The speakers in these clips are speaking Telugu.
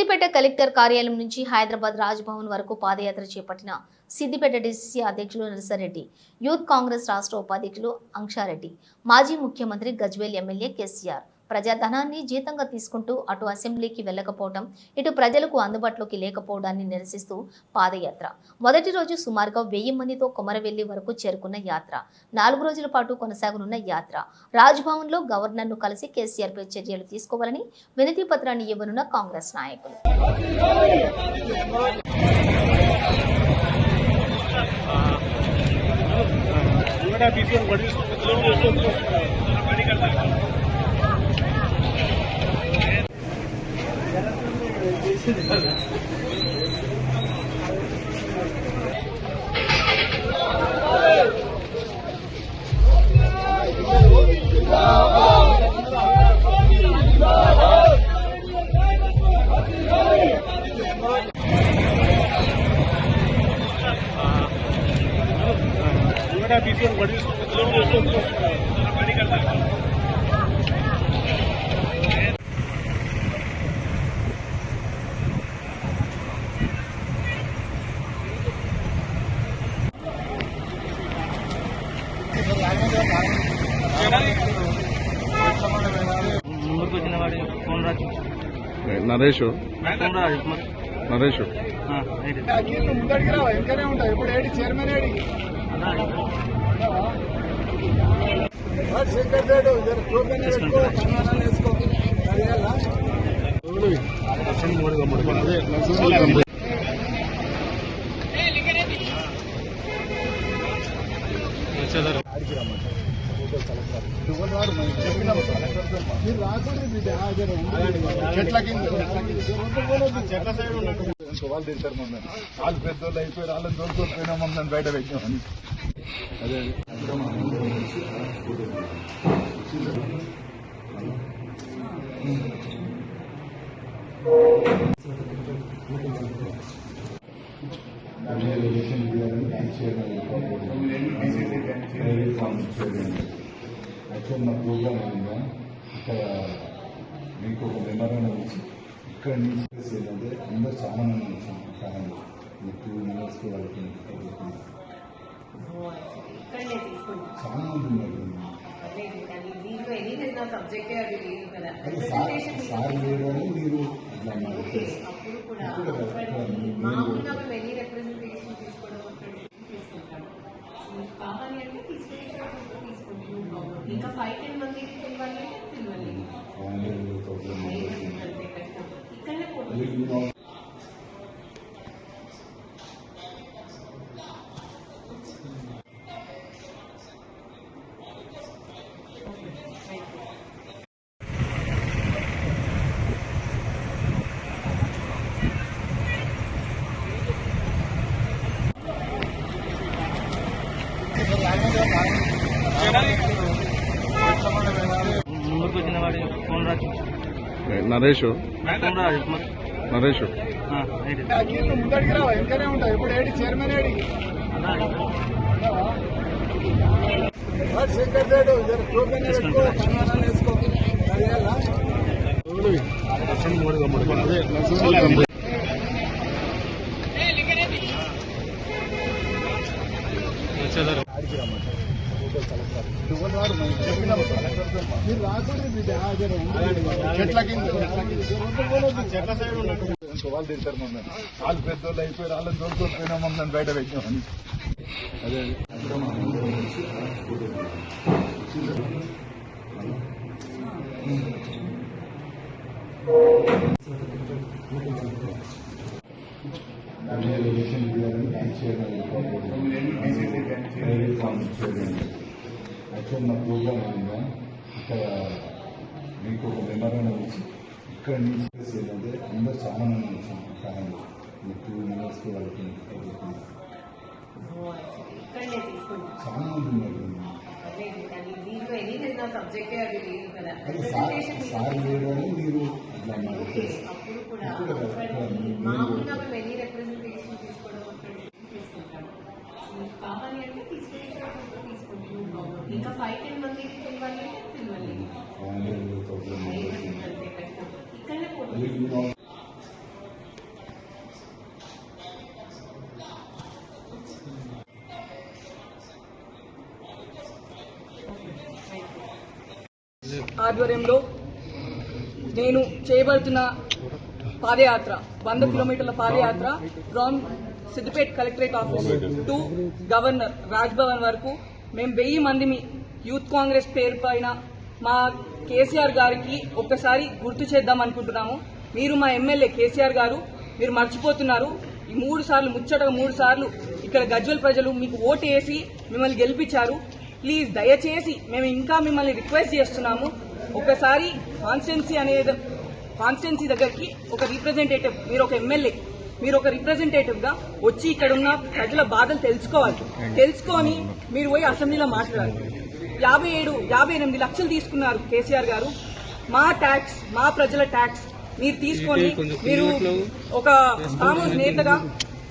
సిద్దిపేట కలెక్టర్ కార్యాలయం నుంచి హైదరాబాద్ రాజ్భవన్ వరకు పాదయాత్ర చేపట్టిన సిద్దిపేట డీసీసీ అధ్యక్షులు నర్సారెడ్డి, యూత్ కాంగ్రెస్ రాష్ట్ర ఉపాధ్యక్షులు అంక్షారెడ్డి, మాజీ ముఖ్యమంత్రి గజ్వేల్ ఎమ్మెల్యే కేసీఆర్ ప్రజాధనాన్ని జీతంగా తీసుకుంటూ అటు అసెంబ్లీకి వెళ్లకపోవడం, ఇటు ప్రజలకు అందుబాటులోకి లేకపోవడాన్ని నిరసిస్తూ పాదయాత్ర. మొదటి రోజు సుమారుగా 1000 మందితో కొమరవెల్లి వరకు చేరుకున్న యాత్ర 4 రోజుల పాటు కొనసాగనున్న యాత్ర. రాజ్భవన్లో గవర్నర్ను కలిసి కేసీఆర్పై చర్యలు తీసుకోవాలని వినతి పత్రాన్ని ఇవ్వనున్న కాంగ్రెస్ నాయకులు. నరేష్ నరేష్ ముందడికి రావా ఇంకనే ఉంటాయి ఇప్పుడు AD chairman AD Shankar side token వేసుకో కన్నాలు వేసుకో మీరు రాకూడదు బిడ్డ చెట్ల కింద చెట్ల సైడ్ వాళ్ళు తింటారు మమ్మల్ని. వాళ్ళు పెద్దోళ్ళు అయిపోయారు, వాళ్ళని దొరికిపోయినా మమ్మల్ని బయట పెట్టామని. అదే యాక్చువల్ నా ప్రోగ్రామ్ అయిందా ఇక్కడ మీకు ఒక మెమరాండం ఇచ్చి ఇక్కడ నుంచి ఏంటంటే అందరూ చాలా మంది వచ్చాం కారణంగా 2 minutes వాళ్ళకి చాలా మంది ఉన్నారు. సార్ లేరు అని మీరు ఇంకా 5-10 మందికి తెలియాలి ఇక్కడనే నరేష్ నరేష్ ముందడికి రావా ఇంకనే ఉంటాయి ఇప్పుడు AD chairman AD Shankar side token వేసుకో కన్నాలు వేసుకో మీరు రాకూడదు బిడ్డ చెట్ల కింద చెట్ల సైడ్ వాళ్ళు తింటారు మమ్మల్ని. వాళ్ళు పెద్దోళ్ళు అయిపోయారు, వాళ్ళని దొరికిపోయినా మమ్మల్ని బయట పెట్టామని. అదే యాక్చువల్ నా ప్రోగ్రామ్ అయిందా ఇక్కడ మీకు ఒక మెమరాండం ఇచ్చి ఇక్కడ నుంచి ఏంటంటే అందరూ చాలా మంది వచ్చాం కారణంగా 2 minutes వాళ్ళకి చాలా మంది ఉన్నారు. సార్ లేరు అని మీరు ఇంకా 5-10 మందికి తెలియాలి ఇక్కడనే ఆధ్వర్యంలో నేను చేయబడుతున్న పాదయాత్ర 100 కిలోమీటర్ల పాదయాత్ర from Siddipet collectorate office to governor Raj Bhavan వరకు మేము 1000 మంది యూత్ కాంగ్రెస్ పేరు పైన మా కేసీఆర్ గారికి ఒక్కసారి గుర్తు చేద్దాం అనుకుంటున్నాము. మీరు మా ఎమ్మెల్యే కేసీఆర్ గారు, మీరు మర్చిపోతున్నారు. ఈ 3 సార్లు ముచ్చటగా 3 సార్లు ఇక్కడ గజ్వెల్ ప్రజలు మీకు ఓటు వేసి మిమ్మల్ని గెలిపించారు. ప్లీజ్ దయచేసి మేము ఇంకా మిమ్మల్ని రిక్వెస్ట్ చేస్తున్నాము, ఒకసారి కాన్స్టిట్యున్సీ దగ్గరికి ఒక రిప్రజెంటేటివ్, మీరు ఒక ఎమ్మెల్యే, మీరు ఒక రిప్రజెంటేటివ్ గా వచ్చి ఇక్కడ ఉన్న ప్రజల బాధలు తెలుసుకొని మీరు పోయి అసెంబ్లీలో మాట్లాడాలి. 58 లక్షలు తీసుకున్నారు కేసీఆర్ గారు. మా ట్యాక్స్, మా ప్రజల ట్యాక్స్ మీరు తీసుకొని మీరు ఒక ఫామ్ హౌస్ నేతగా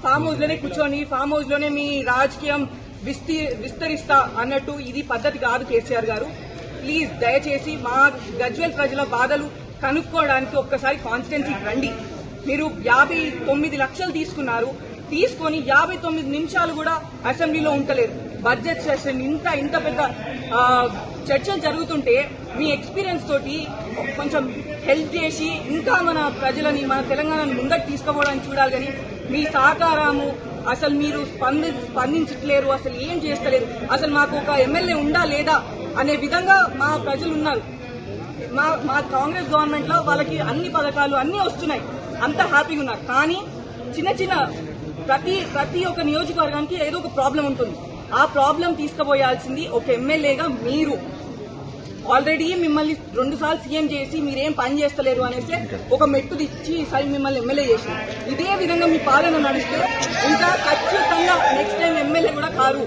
ఫామ్ హౌస్ లోనే కూర్చొని ఫామ్ హౌస్ లోనే మీ రాజకీయం విస్తరిస్తా అన్నట్టు ఇది పద్ధతి కాదు కేసీఆర్ గారు. ప్లీజ్ దయచేసి మా గజ్వేల్ ప్రజల బాధలు కనుక్కోవడానికి ఒక్కసారి కాన్స్టిట్యున్సీకి రండి. మీరు 59 లక్షలు తీసుకొని 59 నిమిషాలు కూడా అసెంబ్లీలో ఉండలేరు. బడ్జెట్ సెషన్ ఇంత పెద్ద చర్చలు జరుగుతుంటే మీ ఎక్స్పీరియన్స్ తోటి కొంచెం హెల్ప్ చేసి ఇంకా మన ప్రజలని, మన తెలంగాణను ముందకు తీసుకుపోవడానికి చూడాలి. కానీ మీ సహకారము అసలు మీరు స్పందించట్లేరు, అసలు ఏం చేస్తలేరు. అసలు మాకు ఒక ఎమ్మెల్యే ఉందా లేదా అనే విధంగా మా ప్రజలు ఉన్నారు. మా కాంగ్రెస్ గవర్నమెంట్ లో వాళ్ళకి అన్ని పథకాలు అన్ని వస్తున్నాయి, అంతా హ్యాపీగా ఉన్నారు. కానీ చిన్న ప్రతి ఒక్క నియోజకవర్గానికి ఏదో ఒక ప్రాబ్లం ఉంటుంది. ఆ ప్రాబ్లం తీసుకుపోయాల్సింది ఒక ఎమ్మెల్యేగా మీరు. ఆల్రెడీ మిమ్మల్ని 2 సార్లు సీఎం చేసి మీరేం పని చేస్తలేరు అనేసి ఒక మెట్టు తెచ్చి ఈసారి మిమ్మల్ని ఎమ్మెల్యే చేసి, ఇదే విధంగా మీ పాలన నడిస్తే ఇంకా ఖచ్చితంగా నెక్స్ట్ టైం ఎమ్మెల్యే కూడా కారు.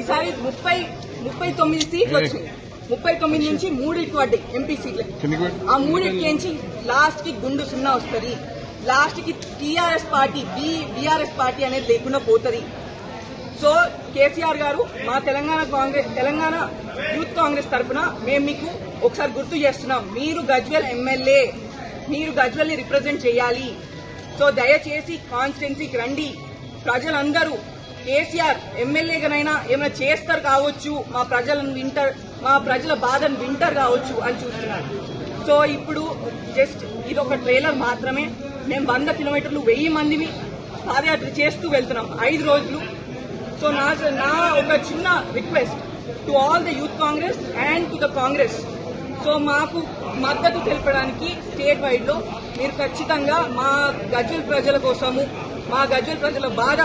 ఈసారి 39 సీట్లు వచ్చినాయి. 39 నుంచి 3 పడ్డాయి ఎంపీ సీట్లు. ఆ 3 నుంచి లాస్ట్ కి గుండు 0 వస్తుంది. లాస్ట్ కి టీఆర్ఎస్ పార్టీ బీఆర్ఎస్ పార్టీ అనేది లేకుండా పోతుంది. సో కేసీఆర్ గారు, మా తెలంగాణ యూత్ కాంగ్రెస్ తరఫున మేము మీకు ఒకసారి గుర్తు చేస్తున్నాం, మీరు గజ్వేల్ ఎమ్మెల్యే, మీరు గజ్వేల్ ని రిప్రజెంట్ చేయాలి. సో దయచేసి కాన్స్టిట్యున్సీకి రండి. ప్రజలందరూ కేసీఆర్ ఎమ్మెల్యేగానైనా ఏమైనా చేస్తారు కావచ్చు, మా ప్రజల బాధను వింటారు కావచ్చు అని చూస్తున్నారు. సో ఇప్పుడు జస్ట్ ఇది ఒక ట్రైలర్ మాత్రమే. మేము 100 కిలోమీటర్లు 1000 మందిని పాదయాత్ర చేస్తూ వెళ్తున్నాం 5 రోజులు. సో నా ఒక చిన్న request to all the youth Congress and to the Congress. So మాకు మద్దతు తెలపడానికి స్టేట్ వైడ్ లో మీరు ఖచ్చితంగా మా గజ్వేల్ ప్రజల కోసము, మా గజ్వేల్ ప్రజల బాధ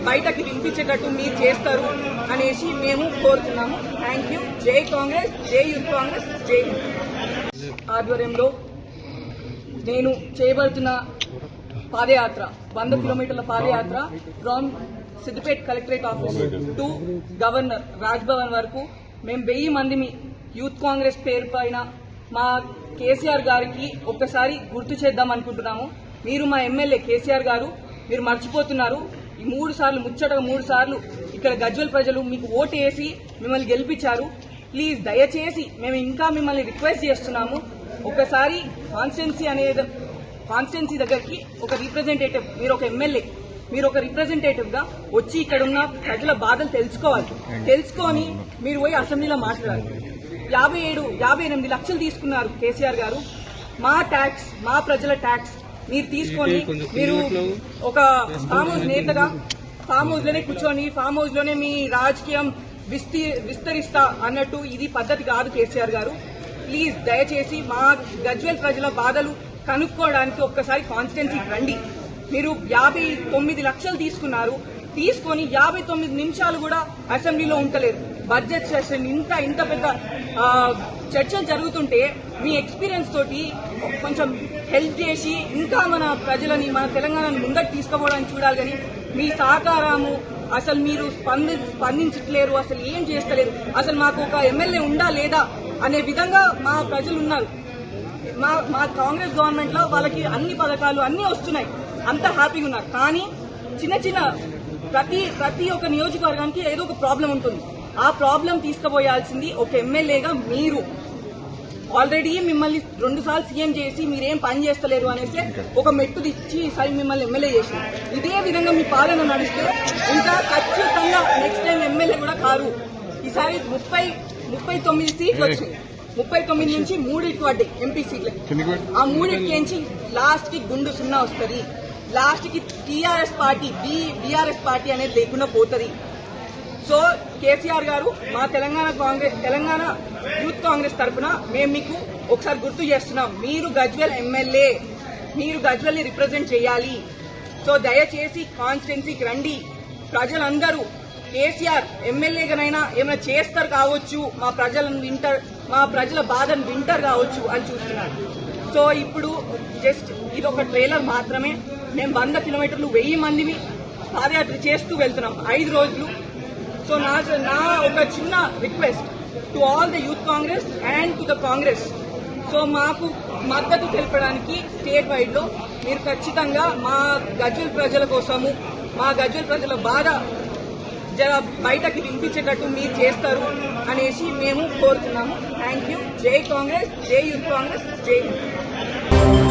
బయటకి వినిపించేటట్టు మీరు చేస్తారు అనేసి మేము కోరుతున్నాము. Thank you. జై కాంగ్రెస్, జై యూత్ కాంగ్రెస్, జై ఆధ్వర్యంలో నేను చేయబడుతున్న పాదయాత్ర 100 కిలోమీటర్ల పాదయాత్ర from Siddipet collectorate office to governor Raj Bhavan వరకు మేము 1000 మంది యూత్ కాంగ్రెస్ పేరు పైన మా కేసీఆర్ గారికి ఒక్కసారి గుర్తు చేద్దాం అనుకుంటున్నాము. మీరు మా ఎమ్మెల్యే కేసీఆర్ గారు, మీరు మర్చిపోతున్నారు. ఈ 3 సార్లు ముచ్చటగా 3 సార్లు ఇక్కడ గజ్వెల్ ప్రజలు మీకు ఓటు వేసి మిమ్మల్ని గెలిపించారు. ప్లీజ్ దయచేసి మేము ఇంకా మిమ్మల్ని రిక్వెస్ట్ చేస్తున్నాము, ఒకసారి కాన్స్టిట్యున్సీ దగ్గరికి ఒక రిప్రజెంటేటివ్, మీరు ఒక ఎమ్మెల్యే, మీరు ఒక రిప్రజెంటేటివ్ గా వచ్చి ఇక్కడ ఉన్న ప్రజల బాధలు తెలుసుకొని మీరు పోయి అసెంబ్లీలో మాట్లాడాలి. 58 లక్షలు తీసుకున్నారు కేసీఆర్ గారు. మా ట్యాక్స్, మా ప్రజల ట్యాక్స్ మీరు తీసుకొని మీరు ఒక ఫామ్ హౌస్ నేతగా ఫామ్ హౌస్ లోనే కూర్చొని ఫామ్ హౌస్ లోనే మీ రాజకీయం విస్తరిస్తా అన్నట్టు ఇది పద్ధతి కాదు కేసీఆర్ గారు. ప్లీజ్ దయచేసి మా గజ్వేల్ ప్రజల బాధలు కనుక్కోవడానికి ఒక్కసారి కాన్స్టిట్యున్సీకి రండి. మీరు 59 లక్షలు తీసుకొని 59 నిమిషాలు కూడా అసెంబ్లీలో ఉండలేరు. బడ్జెట్ సెషన్ ఇంత పెద్ద చర్చలు జరుగుతుంటే మీ ఎక్స్పీరియన్స్ తోటి కొంచెం హెల్ప్ చేసి ఇంకా మన ప్రజలని, మన తెలంగాణను ముందకు తీసుకుపోవడానికి చూడాలి. కానీ మీ సహకారము అసలు మీరు స్పందించట్లేరు, అసలు ఏం చేస్తలేరు. అసలు మాకు ఒక ఎమ్మెల్యే ఉందా లేదా అనే విధంగా మా ప్రజలు ఉన్నారు. మా కాంగ్రెస్ గవర్నమెంట్ లో వాళ్ళకి అన్ని పథకాలు అన్ని వస్తున్నాయి, అంతా హ్యాపీగా ఉన్నారు. కానీ చిన్న ప్రతి ఒక్క నియోజకవర్గానికి ఏదో ఒక ప్రాబ్లం ఉంటుంది. ఆ ప్రాబ్లం తీసుకుపోయాల్సింది ఒక ఎమ్మెల్యేగా మీరు. ఆల్రెడీ మిమ్మల్ని 2 సార్లు సీఎం చేసి మీరేం పని చేస్తలేరు అనేసి ఒక మెట్టు తెచ్చి ఈసారి మిమ్మల్ని ఎమ్మెల్యే చేసి, ఇదే విధంగా మీ పాలన నడిస్తే ఇంకా ఖచ్చితంగా నెక్స్ట్ టైం ఎమ్మెల్యే కూడా కారు. ఈసారి 39 సీట్లు వచ్చినాయి. 39 నుంచి 3 పడ్డాయి ఎంపీ సీట్లు. కిందికి పెట్టు. ఆ 3 లాస్ట్ కి గుండు సున్నా వస్తుంది. లాస్ట్ కి టీఆర్ఎస్ పార్టీ బీఆర్ఎస్ పార్టీ అనేది లేకుండా పోతుంది. సో కేసీఆర్ గారు మా తెలంగాణ యూత్ కాంగ్రెస్ తరఫున మేము మీకు ఒకసారి గుర్తు చేస్తున్నాం, మీరు గజ్వేల్ ఎమ్మెల్యే, మీరు గజ్వేల్ ని రిప్రజెంట్ చేయాలి. సో దయచేసి కాన్స్టిట్యున్సీకి రండి. ప్రజలందరూ కేసీఆర్ ఎమ్మెల్యేగానైనా ఏమైనా చేస్తారు కావచ్చు, మా ప్రజల బాధను వింటారు కావచ్చు అని చూస్తున్నారు. సో ఇప్పుడు జస్ట్ ఇది ఒక ట్రైలర్ మాత్రమే. మేము 100 కిలోమీటర్లు 1000 మందిని పాదయాత్ర చేస్తూ వెళ్తున్నాం 5 రోజులు. సో నా ఒక చిన్న request to all the youth Congress and to the Congress. So మాకు మద్దతు తెలపడానికి స్టేట్ వైడ్ లో మీరు ఖచ్చితంగా మా గజ్వేల్ ప్రజల కోసము, మా గజ్వేల్ ప్రజల బాధ బయటకి వినిపించేటట్టు మీరు చేస్తారు అనేసి మేము కోరుతున్నాము. Thank you. జై కాంగ్రెస్, జై యూత్ కాంగ్రెస్, జై హింద్.